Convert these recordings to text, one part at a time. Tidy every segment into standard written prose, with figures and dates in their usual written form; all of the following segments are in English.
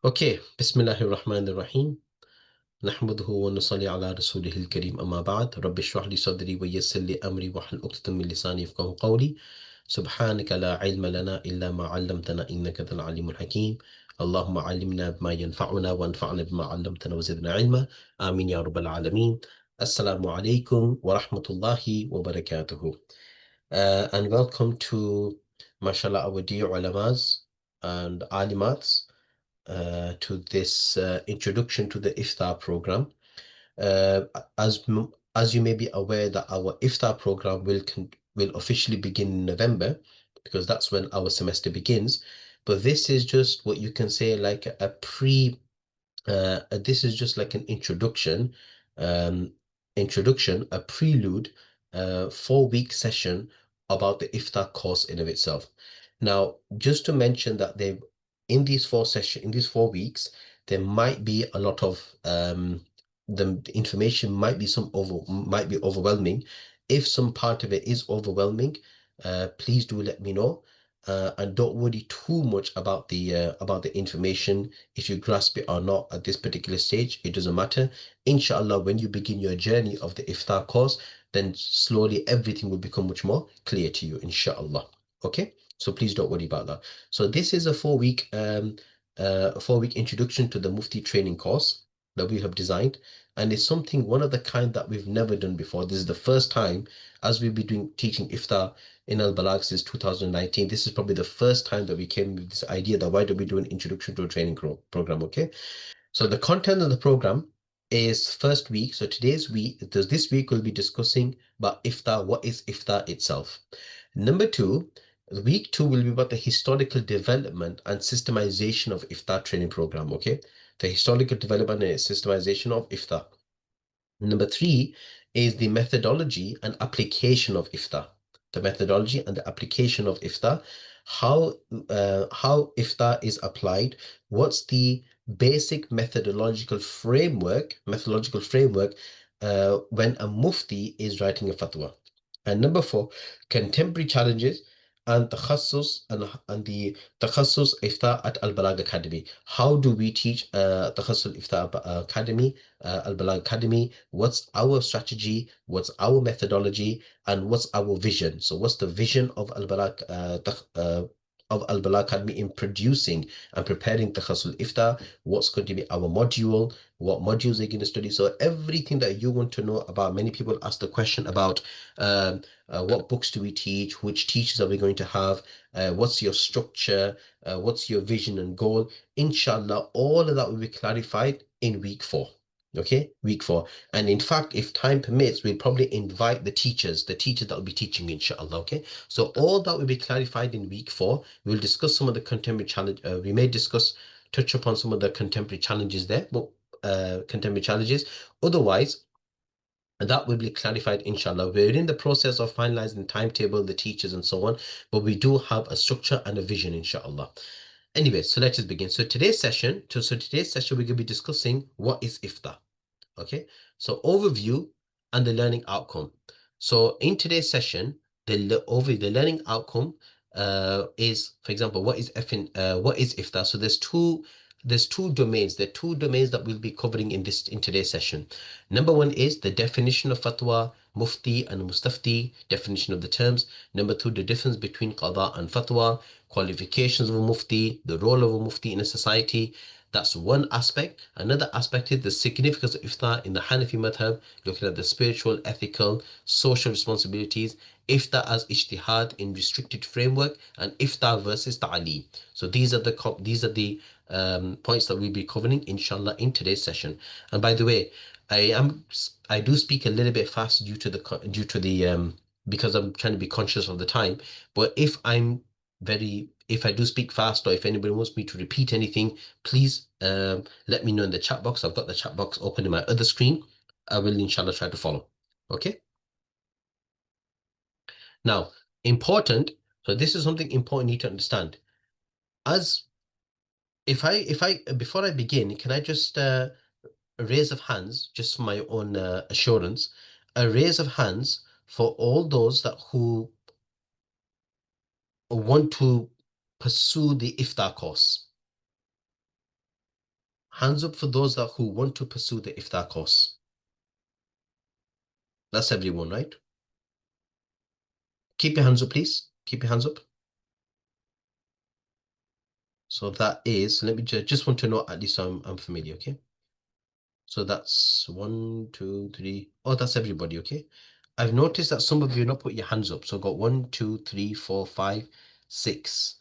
Okay, Bismillahir-Rahmanir-Rahim. نحمده ونصلي على رسوله الكريم أما بعد رب اشرح لي صدري ويسر لي أمري واحلل عقدة من لساني يفقهوا قولي سبحانك لا علم لنا إلا ما علمتنا إنك أنت العليم الحكيم اللهم علمنا بما ينفعنا وانفعنا بما علمتنا وزدنا علما آمين يا رب العالمين. Assalamu alaikum wa rahmatullahi wa barakatuhu. And welcome to, mashallah, our dear ulamas and alimats to this introduction to the Iftar program. Uh, as you may be aware that our Iftar program will officially begin in November, because that's when our semester begins. But this is just what you can say like a this is just like an um, a prelude, 4-week session about the Iftar course in of itself. Now, just to mention that in these 4 weeks, there might be a lot of the information might be overwhelming. If some part of it is overwhelming, please do let me know. And don't worry too much about the information, if you grasp it or not at this particular stage. It doesn't matter. Inshallah, when you begin your journey of the Iftar course, then slowly everything will become much more clear to you, inshallah. Okay, so please don't worry about that. So this is a 4-week introduction to the Mufti training course that we have designed, and it's something one of the kind that we've never done before. This is the first time, as we've been teaching Iftar in Balagh since 2019. This is probably the first time that we came with this idea that why don't we do an introduction to a training program. Okay, so the content of the program is first week. So this week we'll be discussing about Iftar, what is Iftar itself. Number 2, week 2 will be about the historical development and systemization of Iftar training program. Okay, the historical development and systemization of Iftar. Number 3 is the methodology and application of Iftar. The methodology and the application of Iftar, how Iftar is applied, what's the basic methodological framework when a Mufti is writing a fatwa. And number 4, contemporary challenges and the Takhassus Ifta at Balagh Academy. How do we teach Takhassus Ifta Academy, Balagh Academy? What's our strategy? What's our methodology? And what's our vision? So what's the vision of Balagh Academy in producing and preparing Takhassul Ifta? What's going to be our module? What modules are you going to study? So everything that you want to know about. Many people ask the question about what books do we teach? Which teachers are we going to have? What's your structure? What's your vision and goal? Inshallah, all of that will be clarified in week 4. Okay, week 4. And in fact, if time permits, we'll probably invite the teachers that will be teaching, inshallah. Okay, so all that will be clarified in week 4. We'll discuss some of the contemporary challenge. We may touch upon some of the contemporary challenges there, but contemporary challenges. Otherwise, that will be clarified, inshallah. We're in the process of finalizing the timetable, the teachers, and so on, but we do have a structure and a vision, inshallah. Anyway, so let us begin. So today's session, we're going to be discussing what is Iftar. Okay, so overview and the learning outcome. So in today's session, the learning outcome is, for example, what is Iftar? So there's two domains. There are two domains that we'll be covering in today's session. Number 1 is the definition of fatwa, mufti and mustafti, definition of the terms. Number 2, the difference between qadha and fatwa, qualifications of a mufti, the role of a mufti in a society. That's one aspect. Another aspect is the significance of Iftar in the Hanafi Madhhab, looking at the spiritual, ethical, social responsibilities, Iftar as ijtihad in restricted framework, and Iftar versus Taʻlīm. So these are the points that we'll be covering, inshallah, in today's session. And by the way, I do speak a little bit fast due to the because I'm trying to be conscious of the time. But if I do speak fast, or if anybody wants me to repeat anything, please let me know in the chat box. I've got the chat box open in my other screen. I will inshallah try to follow. Okay. Now, important. So this is something important you need to understand. Before I begin, can I just a raise of hands, just for my own assurance, a raise of hands for all those who want to pursue the Iftar course. Hands up for those that who want to pursue the Ifta course. That's everyone, right? Keep your hands up, please. Keep your hands up. So that is, let me just want to know at least I'm familiar, okay? So that's 1, 2, 3. Oh, that's everybody, okay? I've noticed that some of you not put your hands up. So I've got 1, 2, 3, 4, 5, 6.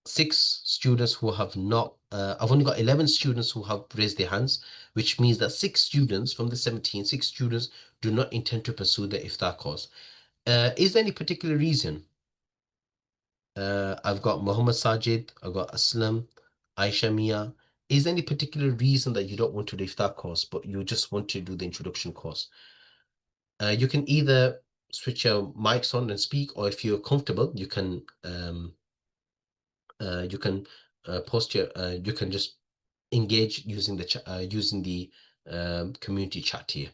6 students who have not, I've only got 11 students who have raised their hands, which means that 6 students from the 17, 6 students do not intend to pursue the Iftar course. Is there any particular reason? I've got Muhammad Sajid, I've got Aslam, Aisha Mia. Is there any particular reason that you don't want to do that course, but you just want to do the introduction course? You can either switch your mics on and speak, or if you're comfortable, you can post your you can just engage using the community chat here.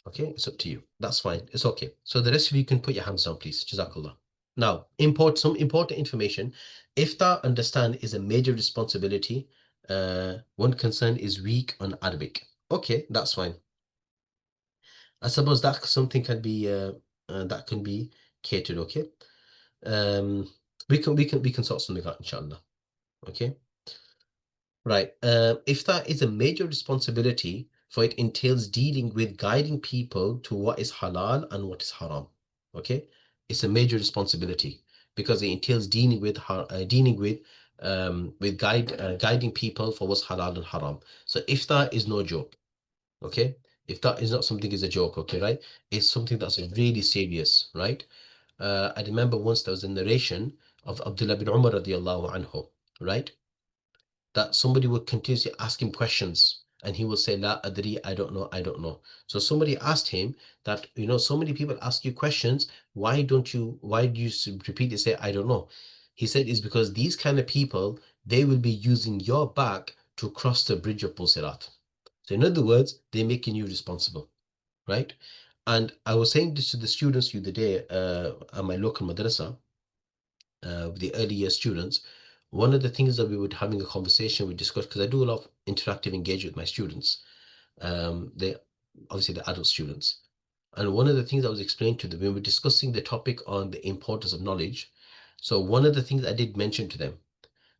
Okay, it's up to you. That's fine. It's okay. So the rest of you can put your hands down, please. Jazakallah. Now, some important information. Iftar, understand, is a major responsibility. One concern is weak on Arabic. Okay, that's fine. I suppose that something can be that can be catered. Okay, we can sort something out, inshallah. Okay, right. Iftar is a major responsibility, for it entails dealing with guiding people to what is halal and what is haram. Okay, it's a major responsibility because it entails guiding people for what's halal and haram. So iftar is no joke. Okay, iftar is not something is a joke. Okay, right? It's something that's really serious, right? I remember once there was a narration of Abdullah bin Umar radiallahu anhu, right? That somebody would continuously ask him questions and he will say, La adri, I don't know, I don't know. So somebody asked him that, so many people ask you questions. Why do you repeatedly say, I don't know? He said, it's because these kind of people, they will be using your back to cross the bridge of Busirat. So in other words, they're making you responsible, right? And I was saying this to the students the other day at my local madrasa, with the early year students. One of the things that we were having a conversation, we discussed, because I do a lot of interactive engagement with my students. They obviously the adult students. And one of the things I was explaining to them, when we were discussing the topic on the importance of knowledge. So one of the things I did mention to them,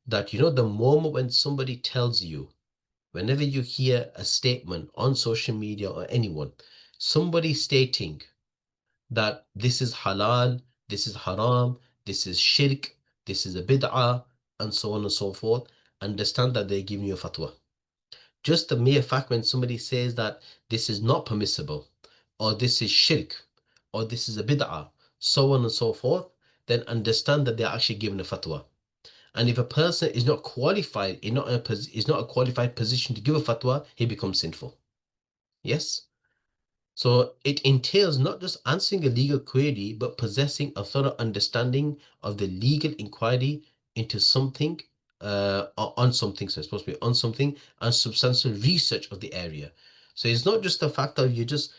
that the moment when somebody tells you, whenever you hear a statement on social media or anyone, somebody stating that this is halal, this is haram, this is shirk, this is a bid'ah, and so on and so forth, understand that they're giving you a fatwa. Just the mere fact when somebody says that this is not permissible, or this is shirk, or this is a bid'ah, so on and so forth, then understand that they're actually given a fatwa. And if a person is not qualified, is not a qualified position to give a fatwa, he becomes sinful. Yes? So it entails not just answering a legal query, but possessing a thorough understanding of the legal inquiry into something, or on something. So it's supposed to be on something, and substantial research of the area. So it's not just the fact that you just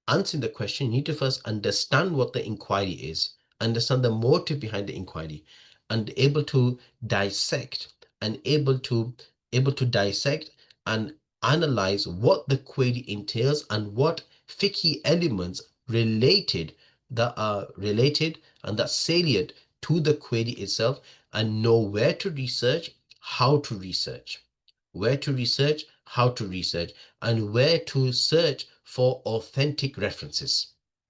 answering the question. You need to first understand what the inquiry is, understand the motive behind the inquiry, and able to dissect and able to dissect and analyze what the query entails and what fiqhi elements related and that's salient to the query itself, and know where to research, how to research, how to research, and where to search for authentic references.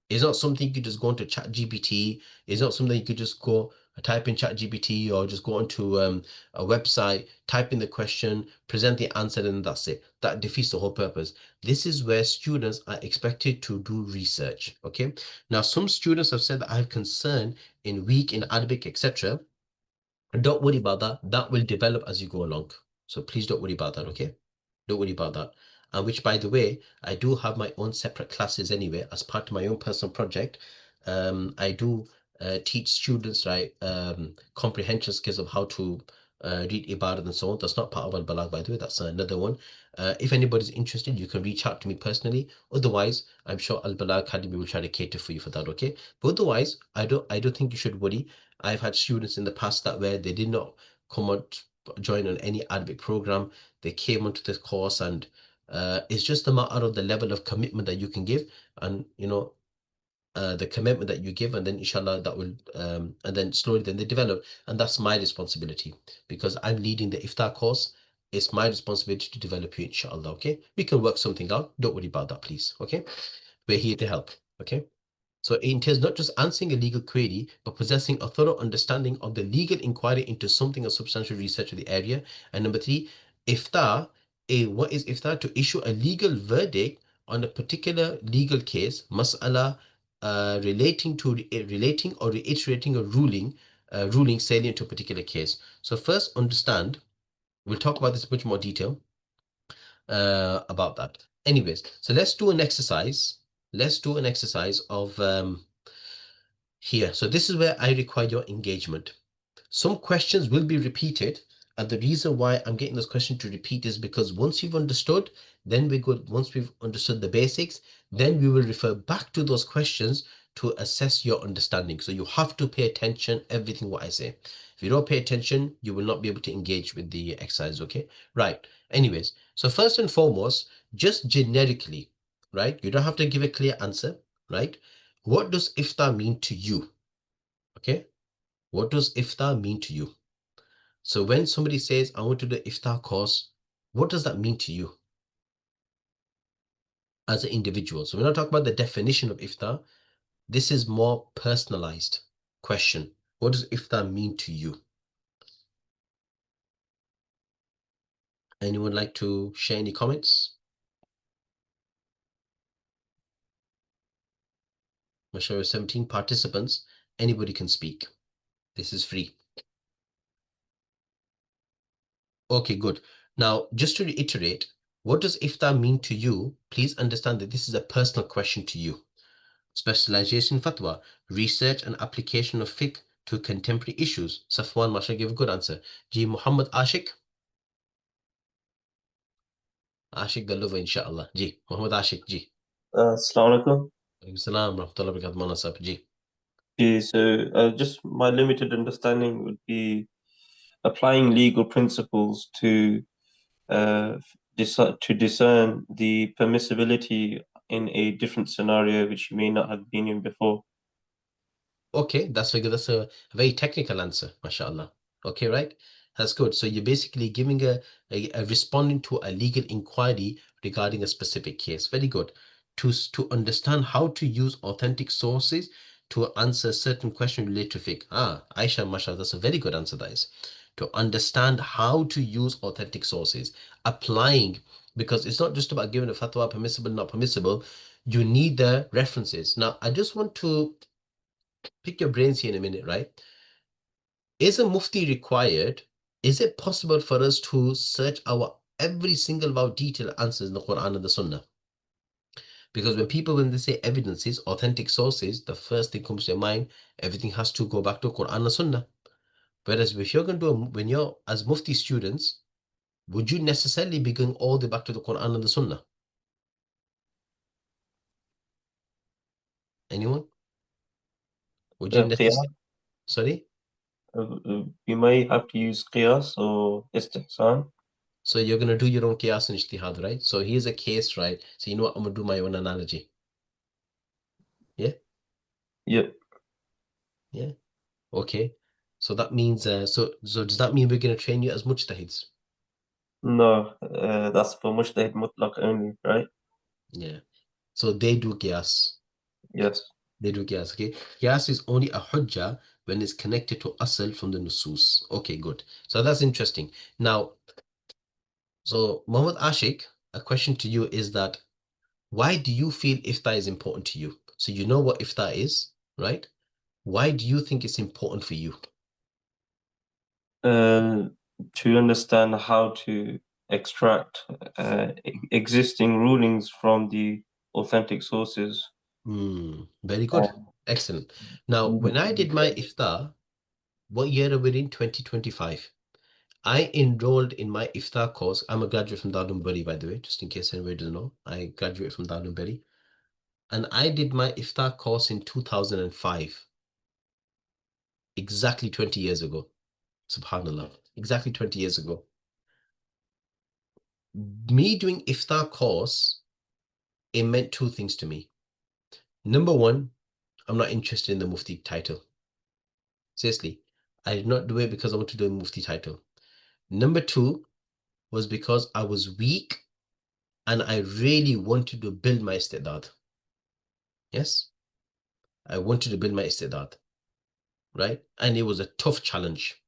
It's not something you could just go into ChatGPT. It's not something you could just go type in ChatGPT, or just go onto a website, type in the question, present the answer, and that's it. That defeats the whole purpose. This is where students are expected to do research. Okay. Now, some students have said that I have concern in weak in Arabic, etc. Don't worry about that. That will develop as you go along. So please don't worry about that, okay? Don't worry about that. And which, by the way, I do have my own separate classes anyway, as part of my own personal project. I do teach students, right, comprehension skills of how to read Ibadah and so on. That's not part of Al-Balagh, by the way. That's another one. If anybody's interested, you can reach out to me personally. Otherwise, I'm sure Al-Balagh Academy will try to cater for you for that, okay? But otherwise, I don't think you should worry. I've had students in the past that where they did not come out join on any Arabic program, they came onto this course, and it's just a matter of the level of commitment that you can give, and the commitment that you give, and then inshallah that will and then slowly then they develop, and that's my responsibility because I'm leading the iftar course. It's my responsibility to develop you, inshallah. Okay, we can work something out, don't worry about that, please. Okay, we're here to help. Okay, so it entails not just answering a legal query, but possessing a thorough understanding of the legal inquiry into something of substantial research of the area. And number three, iftar. What is iftar? To issue a legal verdict on a particular legal case, mas'ala, relating or reiterating a ruling salient to a particular case. So first understand, we'll talk about this in much more detail about that. Anyways, so let's do an exercise. Let's do an exercise of here. So this is where I require your engagement. Some questions will be repeated, and the reason why I'm getting this question to repeat is because once you've understood, then once we've understood the basics, then we will refer back to those questions to assess your understanding. So you have to pay attention everything what I say. If you don't pay attention, you will not be able to engage with the exercise. Okay, right. Anyways, so first and foremost, just generically, right? You don't have to give a clear answer, right? What does iftar mean to you? Okay, what does iftar mean to you? So when somebody says, I want to do iftar course, what does that mean to you as an individual? So we're not talking about the definition of iftar. This is more personalized question. What does iftar mean to you? Anyone like to share any comments? I'm sure 17 participants. Anybody can speak. This is free. Okay, good. Now, just to reiterate, what does iftar mean to you? Please understand that this is a personal question to you. Specialization fatwa, research and application of fiqh to contemporary issues. Safwan, Masha gave a good answer. Ji Muhammad Ashik. Ashik Dalova, inshallah. Ji Muhammad Ashik, ji. Assalamu alaikum. Salam, rahmatullah, barakatuh, Manasab, ji. So just my limited understanding would be applying legal principles to discern the permissibility in a different scenario which you may not have been in before. Okay, that's a very technical answer, mashallah. Okay, right? That's good. So you're basically giving a responding to a legal inquiry regarding a specific case. Very good. To understand how to use authentic sources to answer certain question related to fiqh. Aisha, mashallah, that's a very good answer, that is. To understand how to use authentic sources, applying, because it's not just about giving a fatwa, permissible, not permissible. You need the references. Now, I just want to pick your brains here in a minute, right? Is a mufti required? Is it possible for us to search our every single about detailed answers in the Quran and the Sunnah? Because when they say evidences, authentic sources, the first thing comes to your mind, everything has to go back to Quran and Sunnah. Whereas if you're going to when you're as mufti students, would you necessarily be going all the way back to the Quran and the Sunnah? Anyone? Would you necessarily? Qiyas. Sorry? You may have to use qiyas or istihsan. So you're going to do your own qiyas and ijtihad, right? So here's a case, right? So you know what? I'm going to do my own analogy. Yeah? Yep. Yeah. Okay. So that means, so does that mean we're going to train you as mujtahids? No, that's for mujtahid mutlaq only, right? Yeah. So they do qiyas. Yes. They do qiyas, okay? Qiyas is only a hujjah when it's connected to asl from the nusus. Okay, good. So that's interesting. Now, so Muhammad Ashik, a question to you is that why do you feel iftar is important to you? So you know what iftar is, right? Why do you think it's important for you? To understand how to extract existing rulings from the authentic sources. Very good. And Excellent. Now, when I did my iftar, what year are we in? 2025. I enrolled in my iftar course. I'm a graduate from 𝗪𝗪𝗏, by the way, just in case anybody doesn't know. I graduated from 𝗪𝗪𝗏. And I did my iftar course in 2005, exactly 20 years ago. Subhanallah. exactly 20 years ago. Me doing Ifta course, it meant two things to me. Number one, I'm not interested in the Mufti title. Seriously, I did not do it because I want to do a Mufti title. Number two was because I was weak and I really wanted to build my istidad. Yes, I wanted to build my istidad, right? And it was a tough challenge,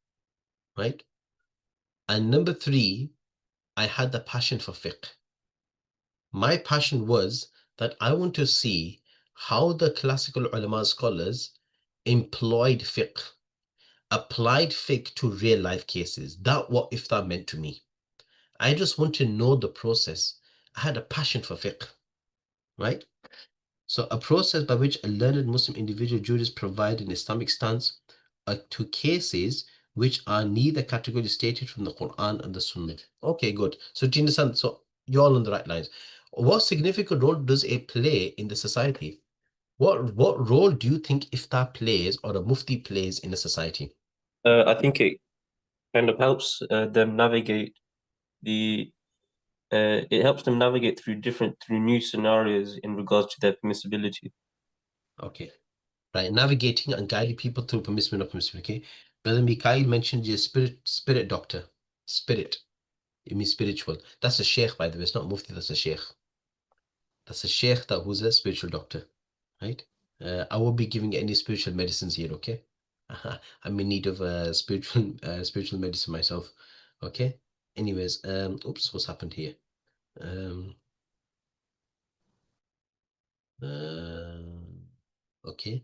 right? And number three, I had the passion for fiqh. My passion was that I want to see how the classical ulama scholars employed fiqh, applied fiqh to real life cases. That's what iftar meant to me. I just want to know the process. I had a passion for fiqh, right? So a process by which a learned Muslim individual jurist provide an Islamic stance to cases which are neither categorically stated from the Quran and the Sunnah. Okay, good. So do you understand? So you're all on the right lines. What significant role does it play in the society? What role do you think iftar plays or a mufti plays in a society? I think it kind of helps them navigate the it helps them navigate through new scenarios in regards to their permissibility. Okay, right. Navigating and guiding people through permissible and permissible. Okay, Brother Mikhail mentioned your spirit doctor. Spirit. It means spiritual. That's a sheikh, by the way. It's not mufti. That's a sheikh. That's a sheikh who's a spiritual doctor, right? I won't be giving any spiritual medicines here. Okay, I'm in need of spiritual medicine myself. Okay. Anyways, oops, what's happened here? Um, okay,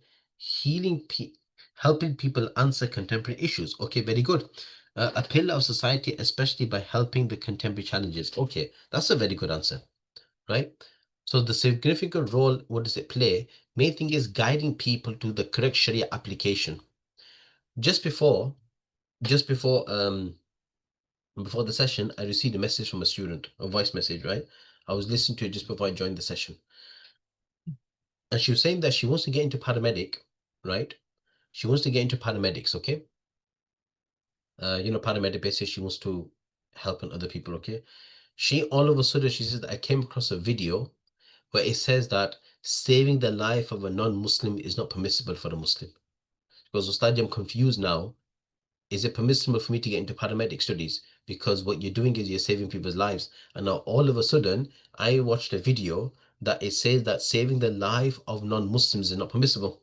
helping people answer contemporary issues. Okay, very good. A pillar of society, especially by helping the contemporary challenges. Okay, that's a very good answer, right? So the significant role, what does it play? Main thing is guiding people to the correct Sharia application. Just before, just before before the session, I received a message from a student, a voice message, right? I was listening to it just before I joined the session. And she was saying that she wants to get into paramedic, right? She wants to get into paramedics, okay? Paramedic basically she wants to help other people, okay? She all of a sudden she says that I came across a video where it says that saving the life of a non-Muslim is not permissible for a Muslim. Because Ustad, I'm confused now. Is it permissible for me to get into paramedic studies? Because what you're doing is you're saving people's lives. And now all of a sudden, I watched a video that it says that saving the life of non-Muslims is not permissible.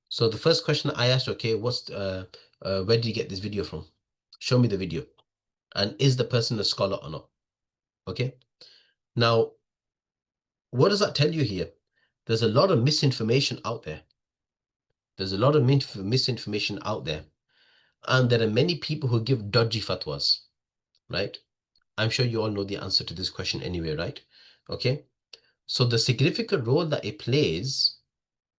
So the first question I asked, okay, where did you get this video from? Show me the video. And is the person a scholar or not? Okay. Now, what does that tell you here? There's a lot of misinformation out there. There's a lot of misinformation out there. And there are many people who give dodgy fatwas, right? I'm sure you all know the answer to this question anyway, right? Okay. So the significant role that it plays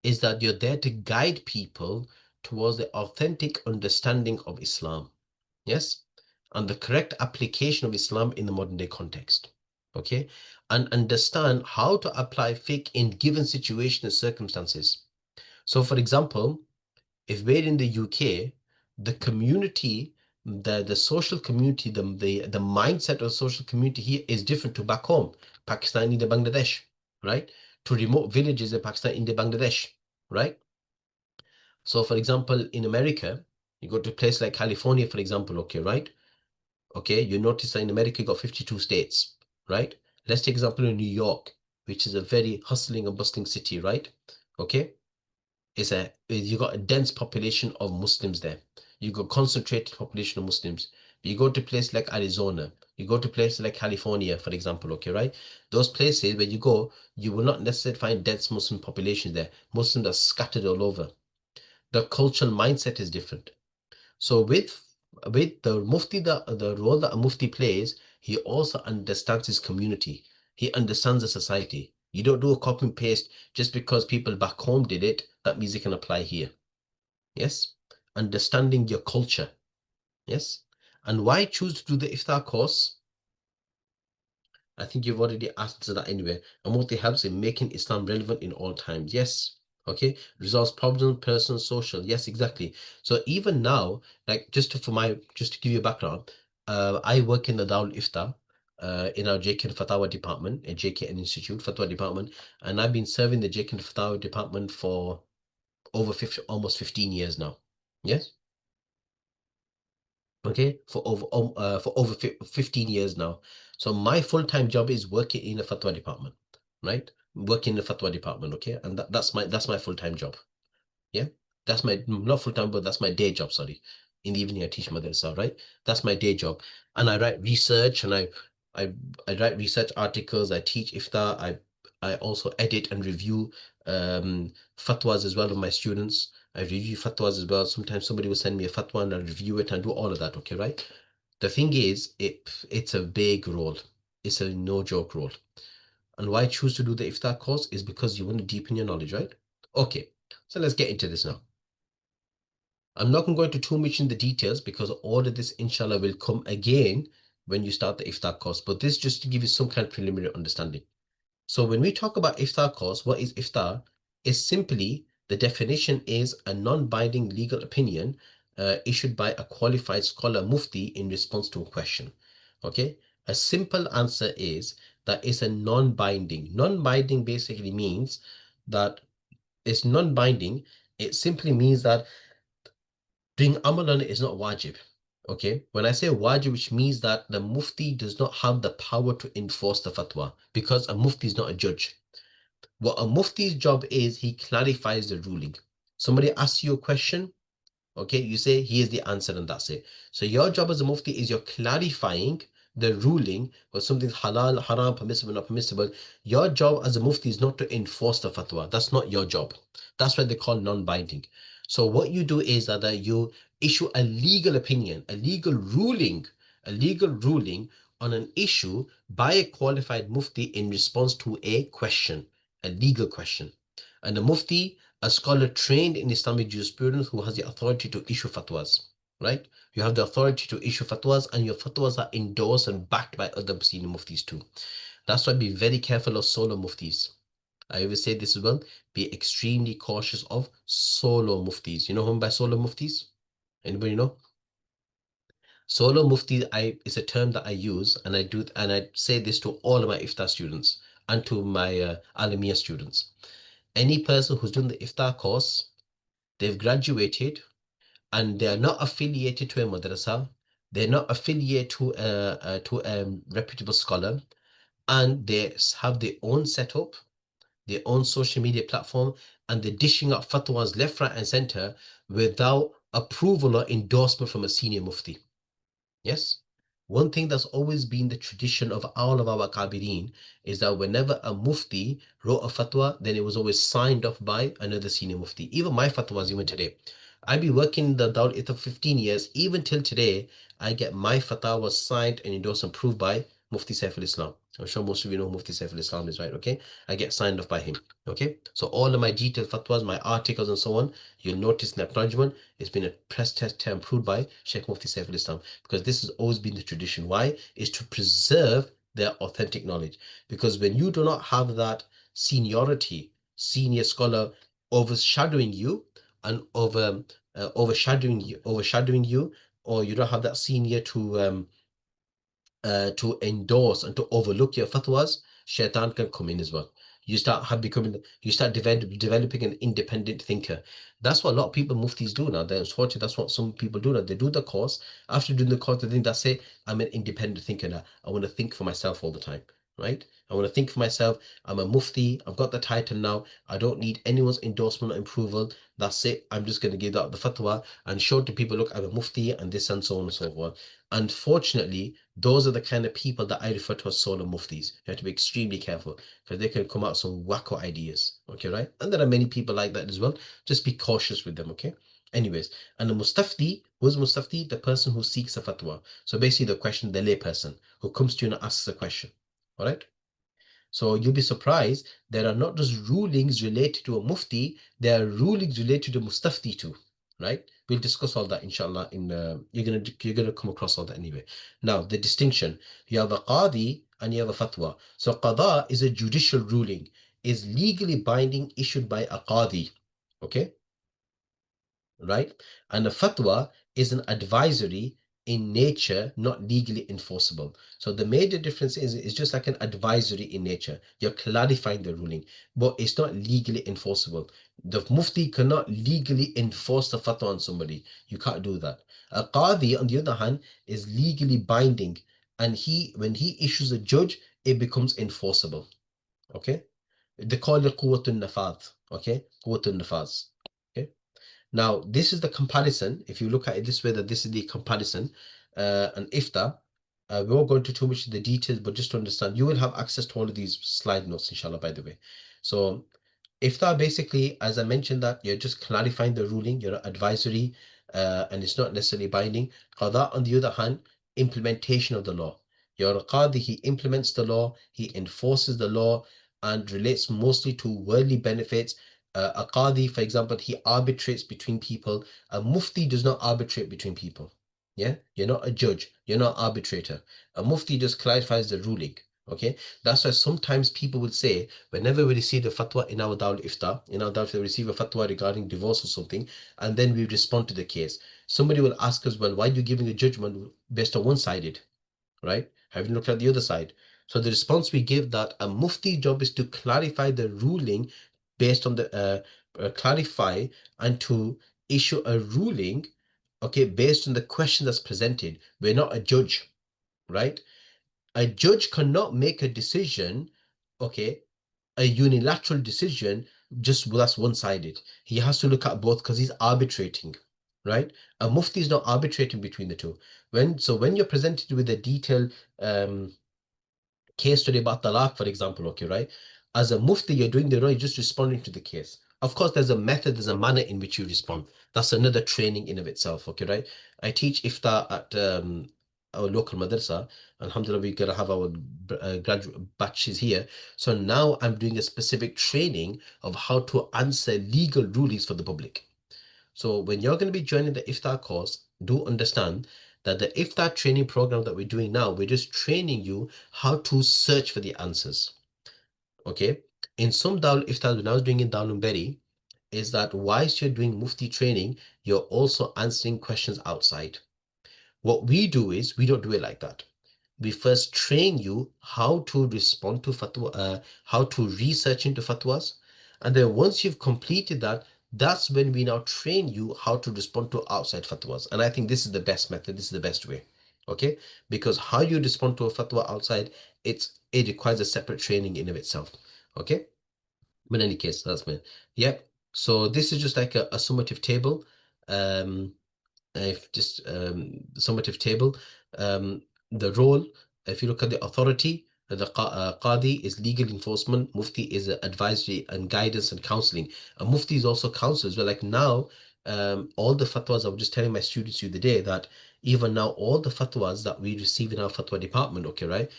is that you're there to guide people towards the authentic understanding of Islam. Yes. And the correct application of Islam in the modern day context. Okay. And understand how to apply fiqh in given situations and circumstances. So, for example, if we're in the UK, the community, the social community, the mindset of the social community here is different to back home, Pakistan, India, Bangladesh, right? To remote villages in Pakistan, India, Bangladesh, right? So, for example, in America, you go to a place like California, for example, okay, right? Okay, you notice that in America, you got 52 states, right? Let's take example in New York, which is a very hustling and bustling city, right? Okay, you got a dense population of Muslims there. You got concentrated population of Muslims. You go to places like Arizona, you go to places like California, for example, okay, right? Those places where you go, you will not necessarily find dense Muslim populations there. Muslims are scattered all over. The cultural mindset is different. So with the Mufti, the role that a Mufti plays, he also understands his community. He understands the society. You don't do a copy and paste just because people back home did it, that means it can apply here. Yes. Understanding your culture. Yes. And why choose to do the iftar course? I think you've already answered that anyway. And Mufti helps in making Islam relevant in all times. Yes. Okay, resolves problems, personal, social. Yes, exactly. So even now, like just to give you a background, I work in the Darul Ifta, in our 𝐒𝐾 and Fatwa department, a 𝐒𝐾 and Institute Fatwa department, and I've been serving the 𝐒𝐾 and Fatwa department for over almost 15 years now. Yes. Okay, for over 15 years now. So my full-time job is working in a fatwa department, right? Working in the fatwa department, okay, and that's my full-time job. Yeah, that's my not full-time, but that's my day job. Sorry, in the evening I teach madrasa, right? That's my day job, and I write research, and I write research articles. I teach ifta. I also edit and review fatwas as well with my students. I review fatwas as well. Sometimes somebody will send me a fatwa and I review it and do all of that. Okay, right? The thing is, it's a big role. It's a no joke role. And why I choose to do the iftar course is because you want to deepen your knowledge, right? Okay, so let's get into this now. I'm not going to go into too much in the details because all of this, inshallah, will come again when you start the iftar course. But this just to give you some kind of preliminary understanding. So when we talk about iftar course, what is iftar? Is simply the definition is a non-binding legal opinion issued by a qualified scholar mufti in response to a question. Okay, a simple answer is that it's a non-binding. Non-binding basically means that it's non-binding. It simply means that doing amal on it is not wajib. Okay, when I say wajib, which means that the mufti does not have the power to enforce the fatwa because a mufti is not a judge. What a mufti's job is, he clarifies the ruling. Somebody asks you a question, okay, you say, here's the answer, and that's it. So your job as a mufti is you're clarifying the ruling, or something's halal, haram, permissible, not permissible. Your job as a mufti is not to enforce the fatwa. That's not your job. That's what they call non-binding. So what you do is that you issue a legal opinion, a legal ruling on an issue by a qualified mufti in response to a question, a legal question. And the mufti, a scholar trained in Islamic jurisprudence who has the authority to issue fatwas, right? You have the authority to issue fatwas, and your fatwas are endorsed and backed by other senior muftis too. That's why be very careful of solo muftis. I always say this as well, be extremely cautious of solo muftis. You know whom by solo muftis? Anybody know? Solo mufti is a term that I use, and I say this to all of my iftar students and to my alamiya students. Any person who's doing the iftar course, they've graduated and they are not affiliated to a madrasa, they're not affiliated to a reputable scholar, and they have their own setup, their own social media platform, and they're dishing out fatwas left, right, and center without approval or endorsement from a senior mufti. Yes. One thing that's always been the tradition of all of our kabirin is that whenever a mufti wrote a fatwa, then it was always signed off by another senior mufti. Even my fatwas, even today. I've been working in the Darul Ifta for 15 years. Even till today, I get my fatwa signed and endorsed and approved by Mufti Saif al-Islam. I'm sure most of you know who Mufti Saif al-Islam is, right? Okay. I get signed off by him. Okay. So all of my detailed fatwas, my articles and so on, you'll notice in the acknowledgement, it's been a press test approved by Sheikh Mufti Saif al-Islam, because this has always been the tradition. Why? Is to preserve their authentic knowledge. Because when you do not have that seniority, senior scholar overshadowing you and overshadowing you, or you don't have that senior to endorse and to overlook your fatwas, shaitan can come in as well. You start developing an independent thinker. That's what a lot of people muftis do now. Unfortunately, that's what some people do now. They do the course. After doing the course, they think that's it. I'm an independent thinker now. I want to think for myself all the time, right? I want to think for myself. I'm a mufti. I've got the title now. I don't need anyone's endorsement or approval. That's it. I'm just going to give out the fatwa and show to people, look, I'm a mufti and this and so on and so forth. Unfortunately, those are the kind of people that I refer to as solo muftis. You have to be extremely careful because they can come out with some wacko ideas. Okay, right? And there are many people like that as well. Just be cautious with them, okay? Anyways, and the mustafti, who's mustafti? The person who seeks a fatwa. So basically the question, the lay person who comes to you and asks a question. All right? So you'll be surprised, there are not just rulings related to a mufti, there are rulings related to mustafti too, right? We'll discuss all that inshallah you're gonna come across all that anyway. Now the distinction, you have a qadi and you have a fatwa. So qada is a judicial ruling. is legally binding, issued by a qadi. Okay, right? And a fatwa is an advisory in nature, not legally enforceable. So the major difference is it's just like an advisory in nature. You're clarifying the ruling, but it's not legally enforceable. The mufti cannot legally enforce the fatwa on somebody. You can't do that. A qadi, on the other hand, is legally binding, and when he issues a judge, it becomes enforceable. Okay, they call it quwwatun nafadh. Okay, quwwatun nafadh. Okay. Now, this is the comparison. If you look at it this way, that this is the comparison. And Ifta, we won't go into too much of the details, but just to understand, you will have access to all of these slide notes, inshallah, by the way. So Ifta, basically, as I mentioned, that you're just clarifying the ruling, you're advisory, and it's not necessarily binding. Qadha, on the other hand, implementation of the law. You're a qadi, he implements the law, he enforces the law, and relates mostly to worldly benefits. A qadi, for example, he arbitrates between people. A mufti does not arbitrate between people. Yeah, you're not a judge, you're not arbitrator. A mufti just clarifies the ruling. Okay, that's why sometimes people would say, whenever we receive a fatwa in our Darul Ifta, in our Darul, we receive a fatwa regarding divorce or something, and then we respond to the case. Somebody will ask us, well, why are you giving a judgment based on one-sided, right? Have you looked at the other side? So the response we give, that a mufti job is to clarify the ruling based on the clarify and to issue a ruling, okay, based on the question that's presented. We're not a judge, right? A judge cannot make a decision, okay, a unilateral decision, just that's one-sided. He has to look at both because he's arbitrating, right? A mufti is not arbitrating between the two. When you're presented with a detailed case study about talaq, for example, okay, right? As a mufti, you're doing the right, you're just responding to the case. Of course, there's a method, there's a manner in which you respond. That's another training in of itself, okay, right? I teach ifta at our local madrasa. Alhamdulillah, we're gonna have our graduate batches here. So now I'm doing a specific training of how to answer legal rulings for the public. So when you're going to be joining the iftar course, do understand that the iftar training program that we're doing now, we're just training you how to search for the answers. Okay. In some Darul Iftar, when I was doing in Darul Berry, is that whilst you're doing Mufti training, you're also answering questions outside. What we do is we don't do it like that. We first train you how to respond to fatwa, how to research into fatwas. And then once you've completed that, that's when we now train you how to respond to outside fatwas. And I think this is the best method, this is the best way. Okay? Because how you respond to a fatwa outside, it requires a separate training in of itself. Okay? But in any case, that's me. Yep. So this is just like a summative table. If just summative table, the role, if you look at the authority, the qadi is legal enforcement, mufti is advisory and guidance and counseling. A mufti is also counsel as well. Like now, all the fatwas, I was just telling my students the other day that even now, all the fatwas that we receive in our fatwa department, okay, right?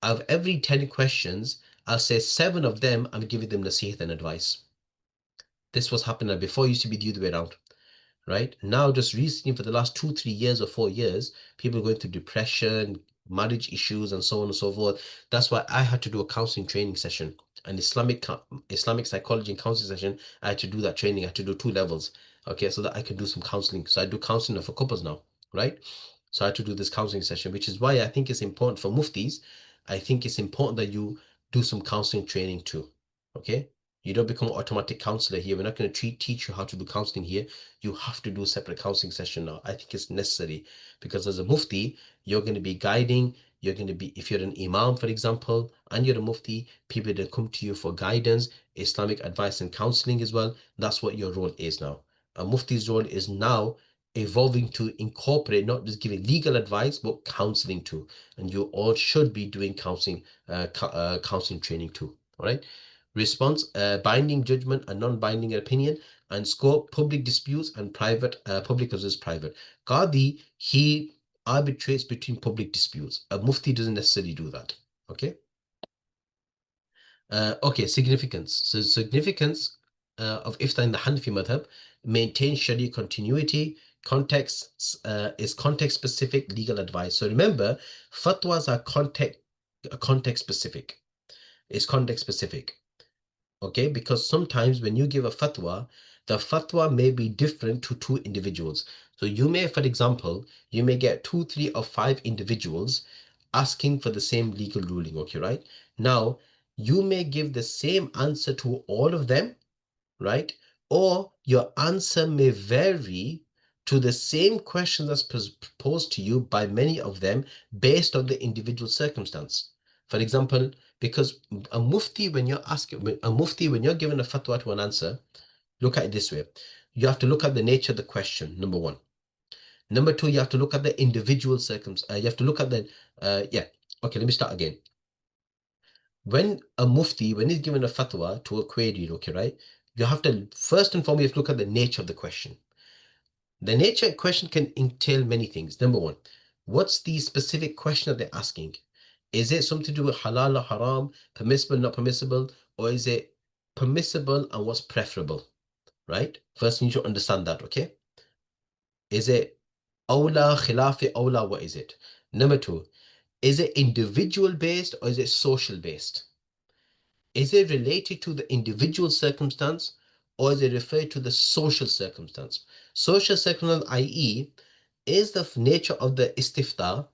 Out of every 10 questions, I'll say 7 of them, I'm giving them nasihat and advice. This was happening before, it used to be the other way around. Right now, just recently, for the last 2-3 years or 4 years, people are going through depression, marriage issues, and so on and so forth. That's why I had to do a counseling training session, an Islamic psychology and counseling session. I had to do that training. I had to do 2 levels, okay, so that I could do some counseling. So I do counseling for couples now, right? So I had to do this counseling session, which is why I think it's important for muftis. I think it's important that you do some counseling training too, okay? You don't become an automatic counselor here. We're not going to teach you how to do counseling here. You have to do a separate counseling session now. I think it's necessary because as a mufti, you're going to be guiding. You're going to be, if you're an imam, for example, and you're a mufti, people that come to you for guidance, Islamic advice and counseling as well. That's what your role is now. A mufti's role is now evolving to incorporate not just giving legal advice, but counseling too. And you all should be doing counseling, counseling training too. All right. Response, binding judgment and non-binding opinion, and scope, public disputes and private, public versus private. Qadi, he arbitrates between public disputes. A mufti doesn't necessarily do that. Okay. Okay, significance. So significance of Ifta in the Hanafi Madhhab maintains Sharia continuity. Context is context-specific legal advice. So remember, fatwas are context specific. It's context specific. Okay, because sometimes when you give a fatwa, the fatwa may be different to two individuals. So you may, for example, you may get 2, 3, or 5 individuals asking for the same legal ruling. Okay, right? Now, you may give the same answer to all of them, right? Or your answer may vary to the same question that's proposed to you by many of them based on the individual circumstance. For example, because a mufti, when you're given a fatwa to an answer, look at it this way. You have to look at the nature of the question, number one. Number two, you have to look at the individual circumstance. You have to look at the, Okay, let me start again. When a mufti, when he's given a fatwa to a query, okay, right? You have to, first and foremost, you have to look at the nature of the question. The nature of the question can entail many things. Number one, what's the specific question that they're asking? Is it something to do with halal or haram, permissible, not permissible, or is it permissible and what's preferable, right? First, you need to understand that, okay? Is it awla, khilafi awla, what is it? Number two, is it individual based or is it social based? Is it related to the individual circumstance or is it referred to the social circumstance? Social circumstance, i.e., is the nature of the istifta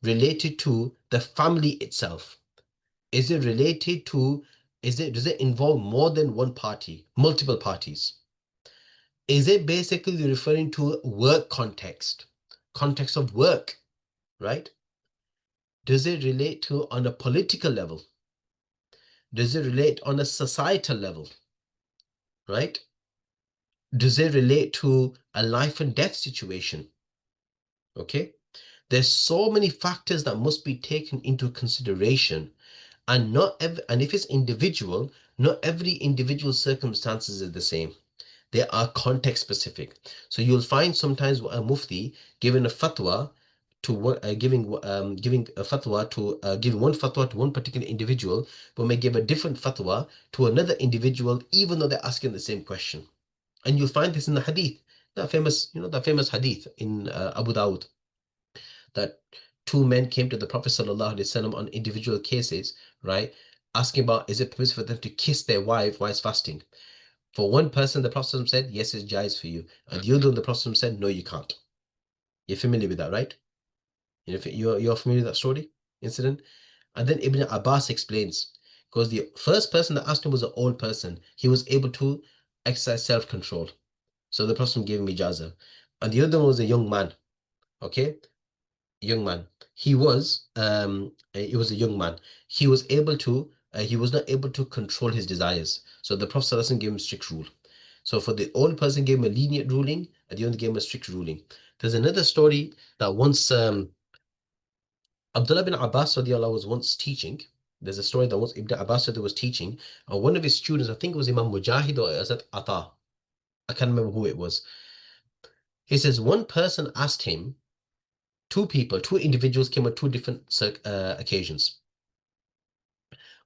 related to the family itself? Is it related to, does it involve more than one party, multiple parties? Is it basically referring to work context of work, right? Does it relate to on a political level? Does it relate on a societal level, right? Does it relate to a life and death situation? Okay. There's so many factors that must be taken into consideration, and and if it's individual, not every individual circumstances is the same. They are context specific. So you'll find sometimes a mufti giving a fatwa to giving a fatwa to giving one fatwa to one particular individual, but may give a different fatwa to another individual, even though they're asking the same question. And you'll find this in the hadith, that famous hadith in Abu Dawud, that two men came to the Prophet ﷺ on individual cases, right? Asking about, is it permissible for them to kiss their wife whilst fasting? For one person, the Prophet said, yes, it's jais for you. And the other, the Prophet said, no, you can't. You're familiar with that, right? You're familiar with that story, incident? And then Ibn Abbas explains, because the first person that asked him was an old person. He was able to exercise self-control. So the Prophet gave him ijaza. And the other one was a young man, okay? Young man. He was a young man. He was not able to control his desires. So the Prophet ﷺ gave him strict rule. So for the old person, gave him a lenient ruling, and the other gave him a strict ruling. There's another story that once Abdullah bin Abbas was once teaching. There's a story that once Ibn Abbas was teaching, and one of his students, I think it was Imam Mujahid or Azat Ata, I can't remember who it was. He says one person asked him, two individuals came on two different occasions.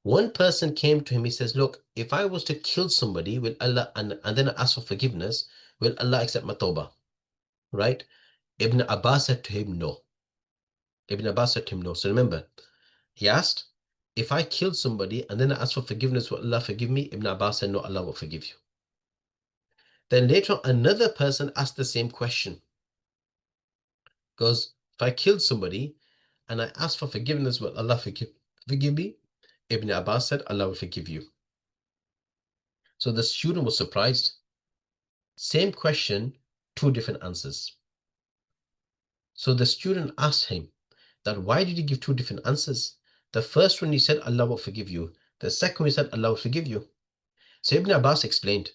One person came to him, he says, look, if I was to kill somebody, will Allah, and then I ask for forgiveness, will Allah accept my tawbah? Right? Ibn Abbas said to him, no. Ibn Abbas said to him, no. So remember, he asked, if I killed somebody and then I ask for forgiveness, will Allah forgive me? Ibn Abbas said, no, Allah will forgive you. Then later on, another person asked the same question. Goes, if I killed somebody and I ask for forgiveness, will Allah forgive me? Ibn Abbas said, Allah will forgive you. So the student was surprised. Same question, two different answers. So the student asked him that why did you give two different answers? The first one he said, Allah will forgive you. The second one he said, Allah will forgive you. So Ibn Abbas explained,